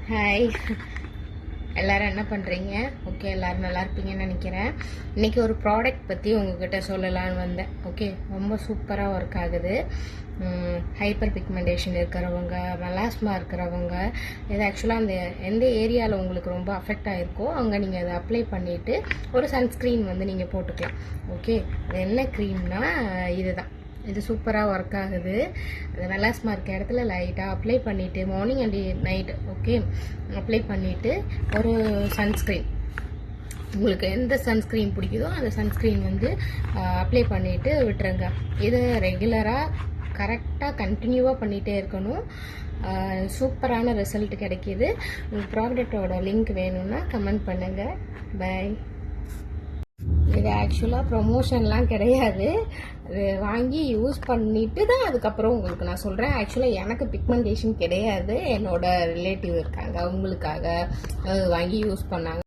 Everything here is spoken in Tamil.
ஹாய், எல்லோரும் என்ன பண்ணுறீங்க? ஓகே, எல்லோரும் நல்லா இருப்பீங்கன்னு நினைக்கிறேன். இன்றைக்கி ஒரு ப்ராடக்ட் பற்றி உங்ககிட்ட சொல்லலான்னு வந்தேன். ஓகே, ரொம்ப சூப்பராக ஒர்க் ஆகுது. ஹைப்பர் பிக்மெண்டேஷன் இருக்கிறவங்க, மெலாஸ்மா இருக்கிறவங்க, இது ஆக்சுவலாக அந்த எந்த ஏரியாவில் உங்களுக்கு ரொம்ப அஃபெக்ட் ஆகிருக்கோ அங்கே நீங்கள் அதை அப்ளை பண்ணிவிட்டு ஒரு சன்ஸ்க்ரீன் வந்து நீங்கள் போட்டுக்கலாம். ஓகே, என்ன க்ரீம்னா இதுதான். இது சூப்பராக ஒர்க் ஆகுது. அது மெலாஸ்மா இருக்க இடத்துல லைட்டாக அப்ளை பண்ணிவிட்டு morning and night okay apply பண்ணிவிட்டு ஒரு சன்ஸ்க்ரீன், உங்களுக்கு எந்த சன்ஸ்க்ரீன் பிடிக்குதோ அந்த சன்ஸ்க்ரீன் வந்து அப்ளை பண்ணிவிட்டு விட்டுருங்க. இது ரெகுலராக கரெக்டாக கண்டினியூவாக பண்ணிகிட்டே இருக்கணும். சூப்பரான ரிசல்ட் கிடைக்கிது. உங்கள் ப்ராடக்டோட லிங்க் வேணும்னா கமெண்ட் பண்ணுங்கள். பை. இது ஆக்சுவலாக ப்ரொமோஷன்லாம் கிடையாது. அது வாங்கி யூஸ் பண்ணிட்டு தான் அதுக்கப்புறம் உங்களுக்கு நான் சொல்கிறேன். ஆக்சுவலாக எனக்கு பிக்மெண்டேஷன் கிடையாது, என்னோட ரிலேட்டிவ் இருக்காங்க, அவங்களுக்காக வாங்கி யூஸ் பண்ணாங்க.